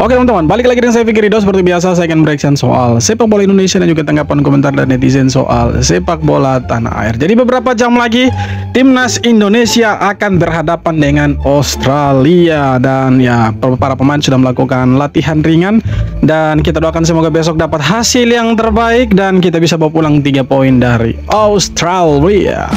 Oke teman-teman, balik lagi dengan saya Fikri Ridho. Seperti biasa saya akan bereaction soal sepak bola Indonesia dan juga tanggapan komentar dari netizen soal sepak bola tanah air. Jadi beberapa jam lagi timnas Indonesia akan berhadapan dengan Australia. Dan ya, para pemain sudah melakukan latihan ringan. Dan kita doakan semoga besok dapat hasil yang terbaik dan kita bisa bawa pulang 3 poin dari Australia.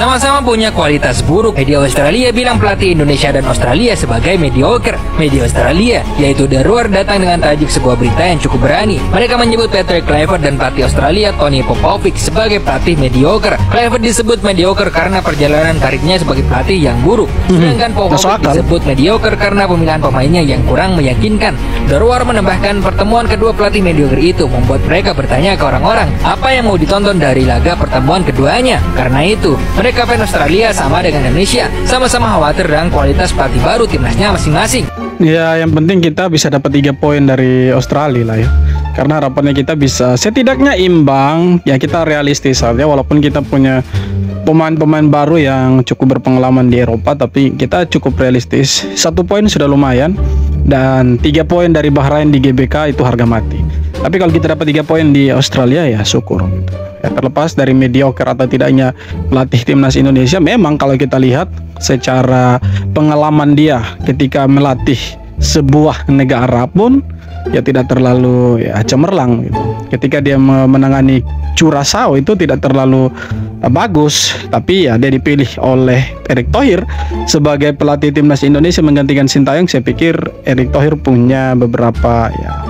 Sama-sama punya kualitas buruk. Media Australia bilang pelatih Indonesia dan Australia sebagai mediocre. Media Australia, yaitu The Roar, datang dengan tajuk sebuah berita yang cukup berani. Mereka menyebut Patrick Kluivert dan pelatih Australia Tony Popovic sebagai pelatih mediocre. Kluivert disebut mediocre karena perjalanan karirnya sebagai pelatih yang buruk. Sedangkan Popovic disebut mediocre karena pemilihan pemainnya yang kurang meyakinkan. The Roar menambahkan pertemuan kedua pelatih mediocre itu membuat mereka bertanya ke orang-orang apa yang mau ditonton dari laga pertemuan keduanya. Karena itu, mereka fans Australia sama dengan Indonesia, sama-sama khawatir dengan kualitas pelatih baru timnasnya masing-masing. Ya, yang penting kita bisa dapat 3 poin dari Australia lah ya. Karena harapannya kita bisa setidaknya imbang. Ya, kita realistis saja walaupun kita punya pemain-pemain baru yang cukup berpengalaman di Eropa, tapi kita cukup realistis. 1 poin sudah lumayan dan 3 poin dari Bahrain di GBK itu harga mati. Tapi kalau kita dapat 3 poin di Australia ya syukur gitu. Ya, terlepas dari mediocre atau tidaknya pelatih timnas Indonesia, memang kalau kita lihat secara pengalaman dia ketika melatih sebuah negara pun ya tidak terlalu ya cemerlang gitu. Ketika dia menangani Curaçao itu tidak terlalu bagus, tapi ya dia dipilih oleh Erick Thohir sebagai pelatih timnas Indonesia menggantikan Sintayong. Saya pikir Erick Thohir punya beberapa ya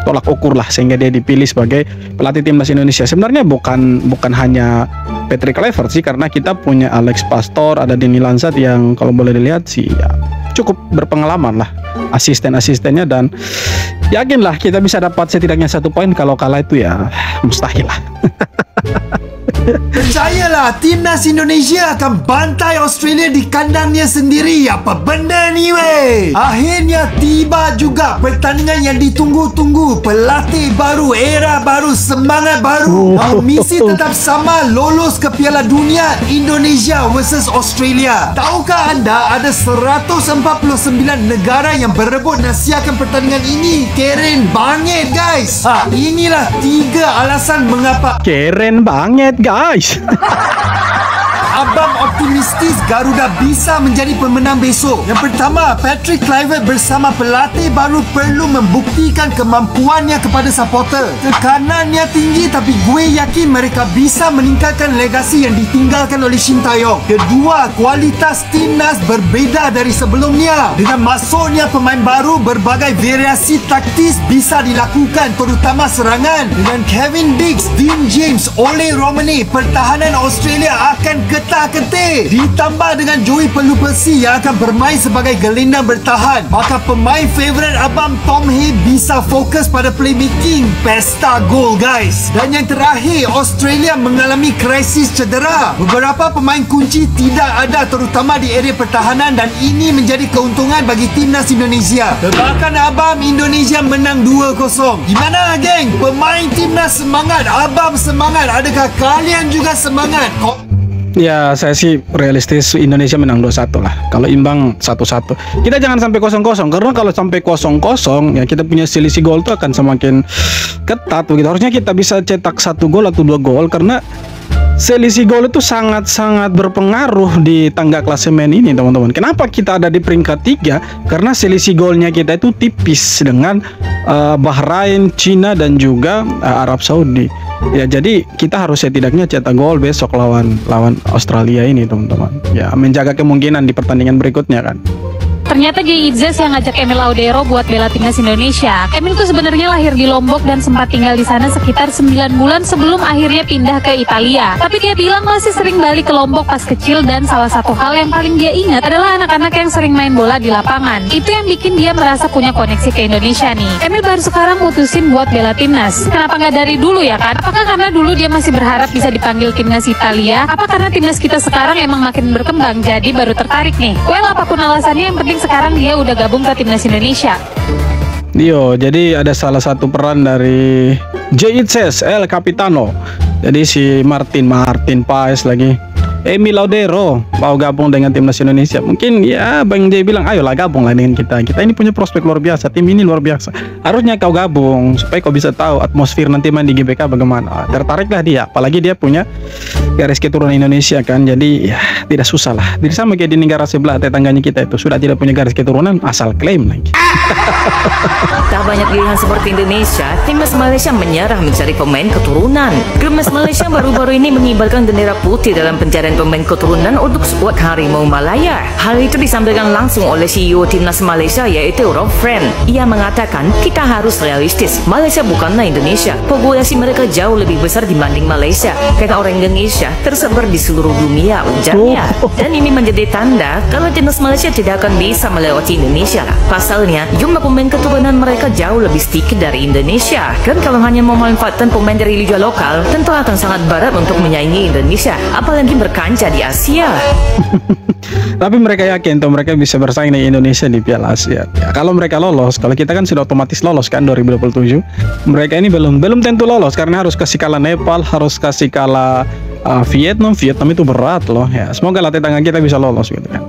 tolak ukur lah sehingga dia dipilih sebagai pelatih timnas Indonesia. Sebenarnya bukan hanya Patrick Kluivert sih, karena kita punya Alex Pastor, ada Denny Lansat yang kalau boleh dilihat sih ya cukup berpengalaman lah asisten-asistennya, dan yakinlah kita bisa dapat setidaknya 1 poin. Kalau kalah itu ya mustahil lah. Percayalah, timnas Indonesia akan bantai Australia di kandangnya sendiri. Apa benda ni weh? Akhirnya tiba juga pertandingan yang ditunggu-tunggu. Pelatih baru, era baru, semangat baru. Misi tetap sama, lolos ke Piala Dunia. Indonesia versus Australia. Tahukah anda ada 149 negara yang berebut nasihatkan pertandingan ini? Keren banget guys. Inilah 3 alasan mengapa Keren banget guys. Abang optimistis Garuda bisa menjadi pemenang besok. Yang pertama, Patrick Kluivert bersama pelatih baru perlu membuktikan kemampuannya kepada supporter. Tekanannya tinggi, tapi gue yakin mereka bisa meningkatkan legasi yang ditinggalkan oleh Sintayong. Kedua, kualitas timnas berbeda dari sebelumnya. Dengan masuknya pemain baru, berbagai variasi taktis bisa dilakukan, terutama serangan. Dengan Kevin Diggs, Dean James, Ole Romani, pertahanan Australia akan ketar-ketir. Ditambah dengan Joey Pelupesi yang akan bermain sebagai gelandang bertahan, maka pemain favourite abang Tom Hay bisa fokus pada playmaking. Pesta gol guys. Dan yang terakhir, Australia mengalami krisis cedera. Beberapa pemain kunci tidak ada, terutama di area pertahanan, dan ini menjadi keuntungan bagi timnas Indonesia. Tebakan abang, Indonesia menang 2-0. Gimana geng? Pemain timnas semangat, abang semangat. Adakah kalian juga semangat? Ya, saya sih realistis Indonesia menang 2-1 lah. Kalau imbang 1-1. Kita jangan sampai 0-0, karena kalau sampai 0-0 ya kita punya selisih gol itu akan semakin ketat begitu. Harusnya kita bisa cetak 1 gol atau 2 gol, karena selisih gol itu sangat-sangat berpengaruh di tangga klasemen ini teman-teman. Kenapa kita ada di peringkat 3? Karena selisih golnya kita itu tipis dengan Bahrain, Cina, dan juga Arab Saudi. Ya, jadi kita harus setidaknya cetak gol besok lawan Australia ini teman-teman. Ya, menjaga kemungkinan di pertandingan berikutnya kan. Ternyata Jay Itzes yang ngajak Emil Audero buat bela timnas Indonesia. Emil tuh sebenarnya lahir di Lombok dan sempat tinggal di sana sekitar 9 bulan sebelum akhirnya pindah ke Italia. Tapi dia bilang masih sering balik ke Lombok pas kecil, dan salah satu hal yang paling dia ingat adalah anak-anak yang sering main bola di lapangan. Itu yang bikin dia merasa punya koneksi ke Indonesia nih. Emil baru sekarang mutusin buat bela timnas. Kenapa nggak dari dulu ya kan? Apakah karena dulu dia masih berharap bisa dipanggil timnas Italia? Apa karena timnas kita sekarang emang makin berkembang jadi baru tertarik nih? Well, apapun alasannya, yang penting sekarang dia udah gabung ke timnas Indonesia. Jadi ada salah satu peran dari Jay Itzes, El Capitano. Jadi si Martin Paes lagi, Emil Laudero mau gabung dengan timnas Indonesia. Mungkin ya Bang Jay bilang, ayolah gabunglah dengan kita. Kita ini punya prospek luar biasa, tim ini luar biasa. Harusnya kau gabung supaya kau bisa tahu atmosfer nanti main di GBK bagaimana. Tertariklah dia, apalagi dia punya garis keturunan Indonesia kan. Jadi ya tidak susah lah. Jadi sama kayak di negara sebelah tetangganya kita itu, sudah tidak punya garis keturunan asal klaim lagi. Tak banyak pilihan seperti Indonesia, timnas Malaysia menyerah mencari pemain keturunan. Timnas Malaysia baru-baru ini mengibarkan bendera putih dalam pencarian pemain keturunan untuk skuad Harimau Malaya. Hal itu disampaikan langsung oleh CEO timnas Malaysia yaitu Rob Friend. Ia mengatakan, kita harus realistis. Malaysia bukanlah Indonesia. Populasi mereka jauh lebih besar dibanding Malaysia. Karena orang Indonesia tersebar di seluruh dunia, ujarnya. Dan ini menjadi tanda kalau timnas Malaysia tidak akan bisa melewati Indonesia. Pasalnya, jumlah pemain keturunan mereka jauh lebih sedikit dari Indonesia. Dan kalau hanya memanfaatkan pemain dari liga lokal, tentu akan sangat berat untuk menyaingi Indonesia, apalagi berkancah di Asia. Tapi mereka yakin tuh mereka bisa bersaing dengan Indonesia di Piala Asia. Ya, kalau mereka lolos, kalau kita kan sudah otomatis lolos kan 2027. Mereka ini belum tentu lolos karena harus kasih kalah Nepal, harus kasih kalah Vietnam itu berat loh ya. Semoga lah tetangga kita bisa lolos gitu kan.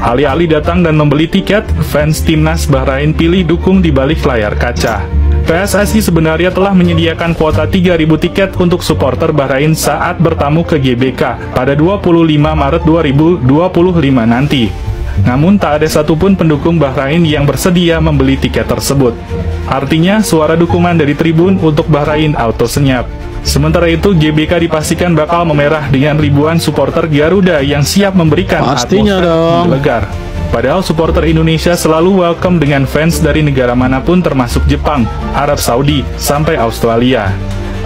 Alih-alih datang dan membeli tiket, fans timnas Bahrain pilih dukung di balik layar kaca. PSSI sebenarnya telah menyediakan kuota 3.000 tiket untuk supporter Bahrain saat bertamu ke GBK pada 25 Maret 2025 nanti. Namun tak ada satupun pendukung Bahrain yang bersedia membeli tiket tersebut. Artinya suara dukungan dari tribun untuk Bahrain auto senyap. Sementara itu GBK dipastikan bakal memerah dengan ribuan supporter Garuda yang siap memberikan atmosfer menggelegar. Padahal supporter Indonesia selalu welcome dengan fans dari negara manapun termasuk Jepang, Arab Saudi, sampai Australia.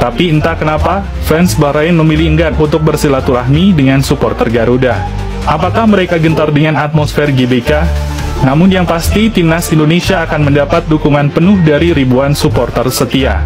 Tapi entah kenapa, fans Bahrain memilih enggan untuk bersilaturahmi dengan supporter Garuda. Apakah mereka gentar dengan atmosfer GBK? Namun yang pasti, timnas Indonesia akan mendapat dukungan penuh dari ribuan supporter setia.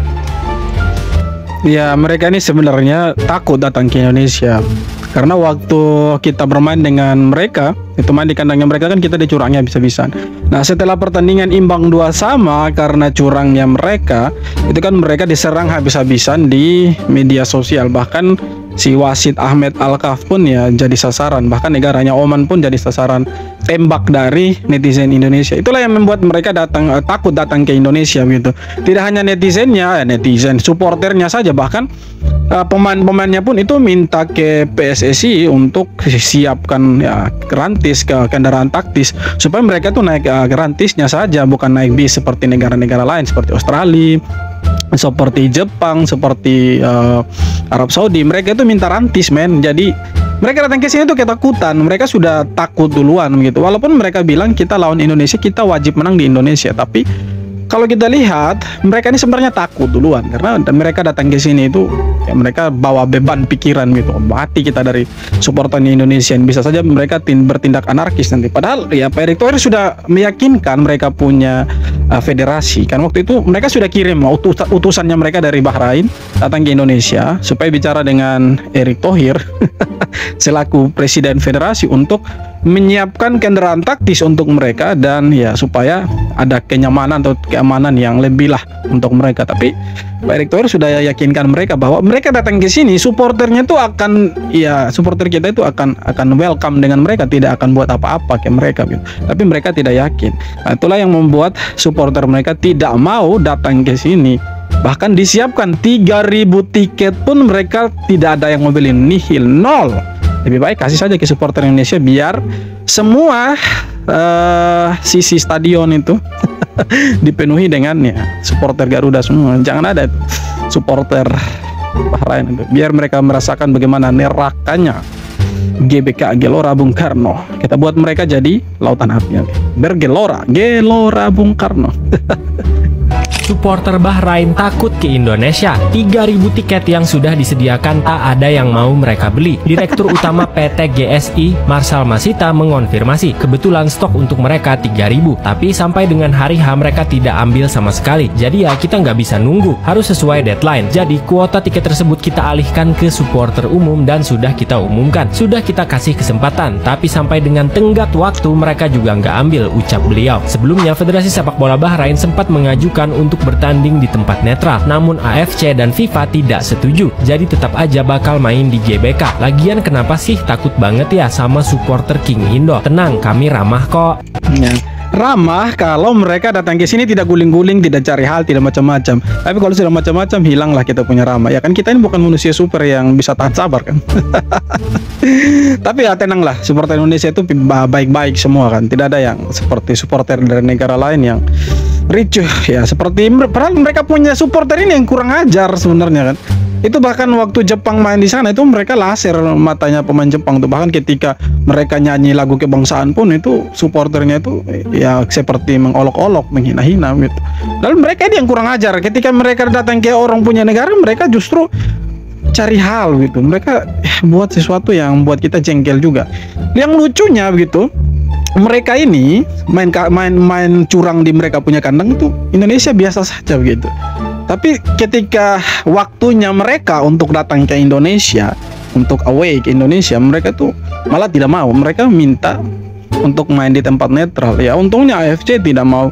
Ya, mereka ini sebenarnya takut datang ke Indonesia. Karena waktu kita bermain dengan mereka, itu main di kandangnya mereka kan kita dicurangnya habis-habisan. Nah, setelah pertandingan imbang 2-2 karena curangnya mereka, itu kan mereka diserang habis-habisan di media sosial. Bahkan si wasit Ahmed Al-Kaf pun ya jadi sasaran. Bahkan negaranya Oman pun jadi sasaran tembak dari netizen Indonesia. Itulah yang membuat mereka takut datang ke Indonesia gitu. Tidak hanya netizennya, netizen supporternya saja, bahkan pemain-pemainnya pun itu minta ke PSSI untuk siapkan ya kerantis, ke kendaraan taktis supaya mereka tuh naik kerantisnya saja, bukan naik bis seperti negara-negara lain seperti Australia, seperti Jepang, seperti Arab Saudi. Mereka itu minta rantis men. Jadi mereka datang ke sini tuh ketakutan. Mereka sudah takut duluan gitu. Walaupun mereka bilang kita lawan Indonesia, kita wajib menang di Indonesia, tapi kalau kita lihat mereka ini sebenarnya takut duluan karena mereka datang ke sini itu ya mereka bawa beban pikiran gitu. Mati kita dari supporternya Indonesia, bisa saja mereka bertindak anarkis nanti. Padahal ya Pak Erick Thohir sudah meyakinkan mereka punya federasi kan. Waktu itu mereka sudah kirim utusannya mereka dari Bahrain datang ke Indonesia supaya bicara dengan Erick Thohir selaku presiden federasi untuk menyiapkan kendaraan taktis untuk mereka dan ya supaya ada kenyamanan atau keamanan yang lebih lah untuk mereka. Tapi Pak Erick Thohir sudah yakinkan mereka bahwa mereka datang ke sini, supporternya itu akan ya supporter kita itu akan welcome dengan mereka, tidak akan buat apa-apa ke mereka gitu. Tapi mereka tidak yakin. Nah, itulah yang membuat supporter mereka tidak mau datang ke sini. Bahkan disiapkan 3.000 tiket pun mereka tidak ada yang mau beli, nihil, nol. Lebih baik kasih saja ke supporter Indonesia biar semua sisi stadion itu dipenuhi dengan ya supporter Garuda semua. Jangan ada supporter Bahrain itu. Biar mereka merasakan bagaimana nerakanya GBK, Gelora Bung Karno. Kita buat mereka jadi lautan api. Bergelora, Gelora Bung Karno. Supporter Bahrain takut ke Indonesia. 3.000 tiket yang sudah disediakan tak ada yang mau mereka beli. Direktur Utama PT GSI, Marshal Masita mengonfirmasi kebetulan stok untuk mereka 3.000. Tapi sampai dengan hari H mereka tidak ambil sama sekali. Jadi ya kita nggak bisa nunggu, harus sesuai deadline. Jadi kuota tiket tersebut kita alihkan ke supporter umum dan sudah kita umumkan. Sudah kita kasih kesempatan, tapi sampai dengan tenggat waktu mereka juga nggak ambil, ucap beliau. Sebelumnya Federasi Sepak Bola Bahrain sempat mengajukan untuk untuk bertanding di tempat netral. Namun AFC dan FIFA tidak setuju, jadi tetap aja bakal main di GBK. Lagian kenapa sih takut banget ya sama supporter King Indo? Tenang, kami ramah kok. Ya. Ramah kalau mereka datang ke sini tidak guling-guling, tidak cari hal, tidak macam-macam. Tapi kalau sudah macam-macam, hilanglah kita punya ramah. Ya kan kita ini bukan manusia super yang bisa tahan sabar kan. Tapi ya tenanglah, supporter Indonesia itu baik-baik semua kan. Tidak ada yang seperti supporter dari negara lain yang ricuh ya. Seperti padahal mereka punya supporter ini yang kurang ajar sebenarnya kan. Itu bahkan waktu Jepang main di sana itu mereka laser matanya pemain Jepang tuh. Bahkan ketika mereka nyanyi lagu kebangsaan pun itu supporternya itu ya seperti mengolok-olok, menghina-hina gitu. Lalu mereka ini yang kurang ajar. Ketika mereka datang ke orang punya negara, mereka justru cari hal gitu. Mereka buat sesuatu yang buat kita jengkel juga. Yang lucunya begitu, mereka ini main curang di mereka punya kandang itu Indonesia biasa saja begitu. Tapi ketika waktunya mereka untuk datang ke Indonesia, untuk away ke Indonesia, mereka tuh malah tidak mau. Mereka minta untuk main di tempat netral. Ya untungnya AFC tidak mau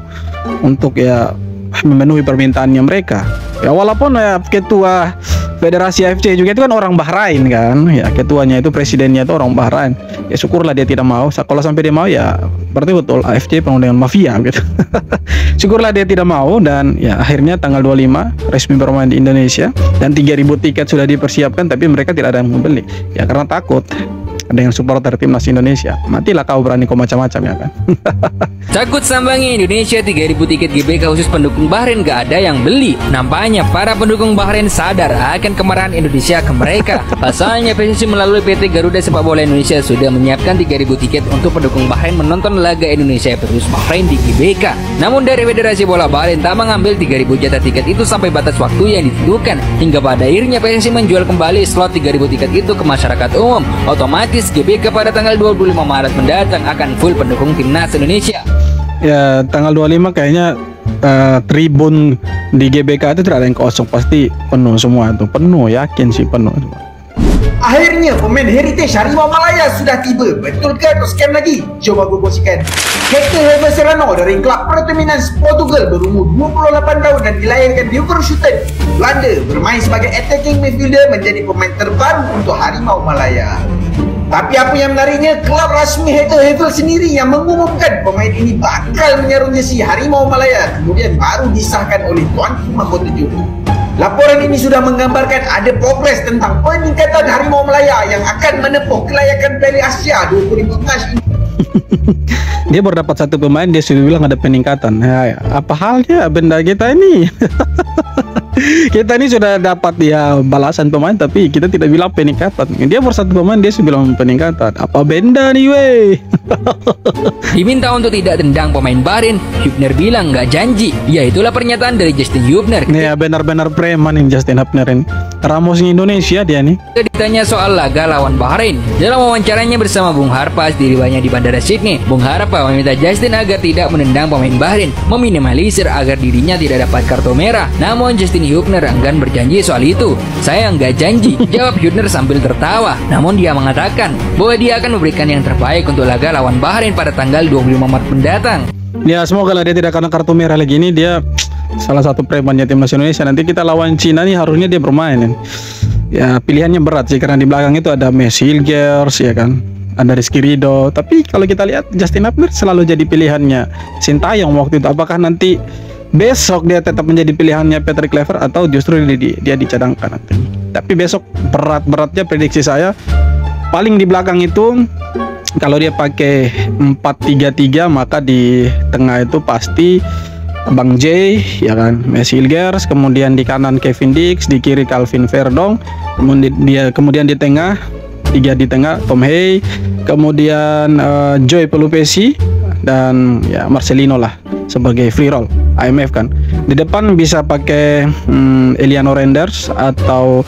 untuk ya memenuhi permintaannya mereka. Ya walaupun ya ketua Federasi AFC juga itu kan orang Bahrain kan. Ya ketuanya itu, presidennya itu orang Bahrain. Ya syukurlah dia tidak mau. Kalau sampai dia mau ya berarti betul AFC penuh dengan mafia gitu. Syukurlah dia tidak mau dan ya akhirnya tanggal 25 resmi bermain di Indonesia dan 3.000 tiket sudah dipersiapkan tapi mereka tidak ada yang membeli. Ya karena takut dengan supporter timnas Indonesia. Matilah kau berani kau macam-macam ya kan. Takut sambangi Indonesia 3.000 tiket GBK khusus pendukung Bahrain gak ada yang beli. Nampaknya para pendukung Bahrain sadar akan kemarahan Indonesia ke mereka. Pasalnya PSSI melalui PT Garuda Sepak Bola Indonesia sudah menyiapkan 3.000 tiket untuk pendukung Bahrain menonton laga Indonesia versus Bahrain di GBK. Namun dari Federasi Bola Bahrain tak mengambil 3.000 jatah tiket itu sampai batas waktu yang ditentukan. Hingga pada akhirnya PSSI menjual kembali slot 3.000 tiket itu ke masyarakat umum. Otomatis GBK pada tanggal 25 Maret mendatang akan full pendukung timnas Indonesia. Ya tanggal 25 kayaknya tribun di GBK itu tidak ada yang kosong, pasti penuh semua tuh, penuh, yakin sih penuh. Akhirnya pemain Heritage Harimau Malaya sudah tiba. Betul ke atau scam lagi? Jom aku kongsikan. Hector Hermes Serrano dari klub Portimonense Portugal berumur 28 tahun dan dilahirkan di Overshutten, Belanda, bermain sebagai attacking midfielder menjadi pemain terbaru untuk Harimau Malaya. Tapi apa yang menariknya, klub rasmi Hector Hermes sendiri yang mengumumkan pemain ini bakal menyarung jersey Harimau Malaya, kemudian baru disahkan oleh Tuanku Mahkota Juru. Laporan ini sudah menggambarkan ada progres tentang peningkatan Harimau Malaya yang akan menempuh kelayakan Piala Asia 2015 ini. Dia baru dapat satu pemain, dia sudah bilang ada peningkatan. Ya, apa halnya benda kita ini? Kita ini sudah dapat ya balasan pemain, tapi kita tidak bilang peningkatan. Dia baru satu pemain, dia sudah bilang peningkatan. Apa benda nih weh? Diminta untuk tidak tendang pemain Bahrain, Hübner bilang nggak janji. Ya itulah pernyataan dari Justin Hübner. Ya benar-benar preman ini Justin Hübner ini. Ramosnya Indonesia dia nih. Ditanya soal laga lawan Bahrain, dalam wawancaranya bersama Bung Harpa di riwayatnya di Bandara Sydney, Bung Harpa meminta Justin agar tidak menendang pemain Bahrain, meminimalisir agar dirinya tidak dapat kartu merah. Namun Justin Hübner enggan berjanji soal itu. Saya nggak janji, jawab Hübner sambil tertawa. Namun dia mengatakan bahwa dia akan memberikan yang terbaik untuk laga lawan Bahrain pada tanggal 25 Maret mendatang. Ya semoga lah dia tidak kena kartu merah lagi. Ini dia salah satu premannya timnas Indonesia. Nanti kita lawan Cina nih harusnya dia bermain. Ya pilihannya berat sih karena di belakang itu ada Messi Hilgers ya kan, ada Rizky Ridho. Tapi kalau kita lihat Justin Hübner selalu jadi pilihannya Sintayong waktu itu. Apakah nanti besok dia tetap menjadi pilihannya Patrick Kluivert atau justru dia dicadangkan nanti? Tapi besok berat-beratnya prediksi saya paling di belakang itu kalau dia pakai 4-3-3 maka di tengah itu pasti Bang J ya kan, Messi Hilgers, kemudian di kanan Kevin Dix, di kiri Calvin Verdong, kemudian di tengah Tom Hey, kemudian Joy Pelupesi dan ya Marcelino lah sebagai free roll IMF kan. Di depan bisa pakai Eliano Renders atau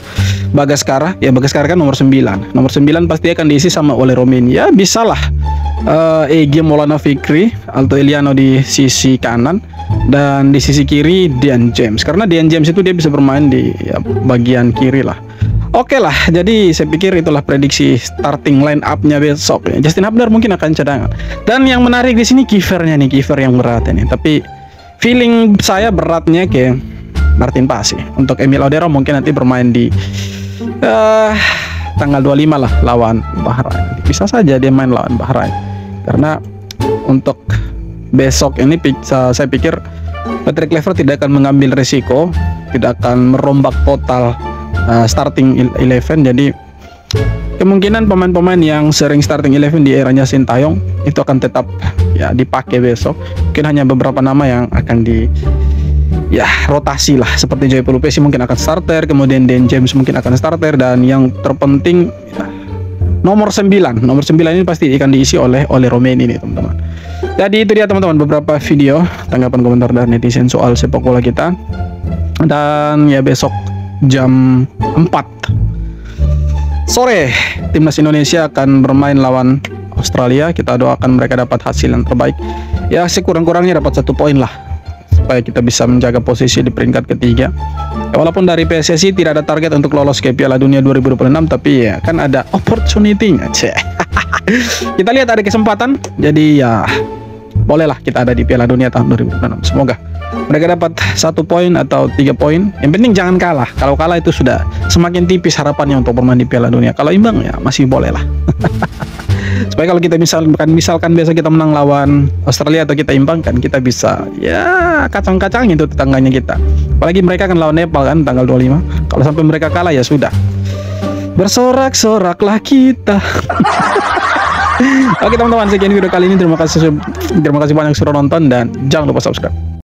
Bagaskara. Ya Bagaskara kan nomor 9 pasti akan diisi sama oleh Romain. Ya bisalah Egy Maulana Fikri atau Eliano di sisi kanan dan di sisi kiri Dian James, karena Dian James itu dia bisa bermain di ya, bagian kiri lah. Oke lah, jadi saya pikir itulah prediksi starting line up-nya besok. Justin Hübner mungkin akan cadangan. Dan yang menarik di sini kipernya nih, kiper yang berat ini. Tapi feeling saya beratnya ke Martin Pasi. Untuk Emil Audero mungkin nanti bermain di tanggal 25 lah lawan Bahrain. Bisa saja dia main lawan Bahrain. Karena untuk besok ini saya pikir Patrick Kluivert tidak akan mengambil risiko, tidak akan merombak total starting 11. Jadi kemungkinan pemain-pemain yang sering starting 11 di eranya Sintayong itu akan tetap ya dipakai besok. Mungkin hanya beberapa nama yang akan rotasi lah, seperti Joy Pelupesi mungkin akan starter, kemudian Dan James mungkin akan starter, dan yang terpenting nomor 9 ini pasti akan diisi oleh Romeni nih teman-teman. Jadi itu dia teman-teman beberapa video tanggapan komentar dari netizen soal sepak bola kita. Dan ya besok jam 4 sore timnas Indonesia akan bermain lawan Australia. Kita doakan mereka dapat hasil yang terbaik. Ya sekurang-kurangnya dapat 1 poin lah, supaya kita bisa menjaga posisi di peringkat ketiga. Ya, walaupun dari PSSI tidak ada target untuk lolos ke Piala Dunia 2026, tapi ya kan ada opportunity-nya. Kita lihat ada kesempatan. Jadi ya bolehlah kita ada di Piala Dunia tahun 2026. Semoga mereka dapat 1 poin atau 3 poin. Yang penting jangan kalah. Kalau kalah itu sudah semakin tipis harapannya untuk bermain di Piala Dunia. Kalau imbang ya masih boleh lah. Supaya kalau kita misalkan biasa kita menang lawan Australia atau kita imbang kan, kita bisa ya kacang-kacangin itu tetangganya kita. Apalagi mereka kan lawan Nepal kan tanggal 25. Kalau sampai mereka kalah ya sudah, bersorak-soraklah kita. Oke teman-teman, sekian video kali ini. Terima kasih banyak sudah nonton dan jangan lupa subscribe.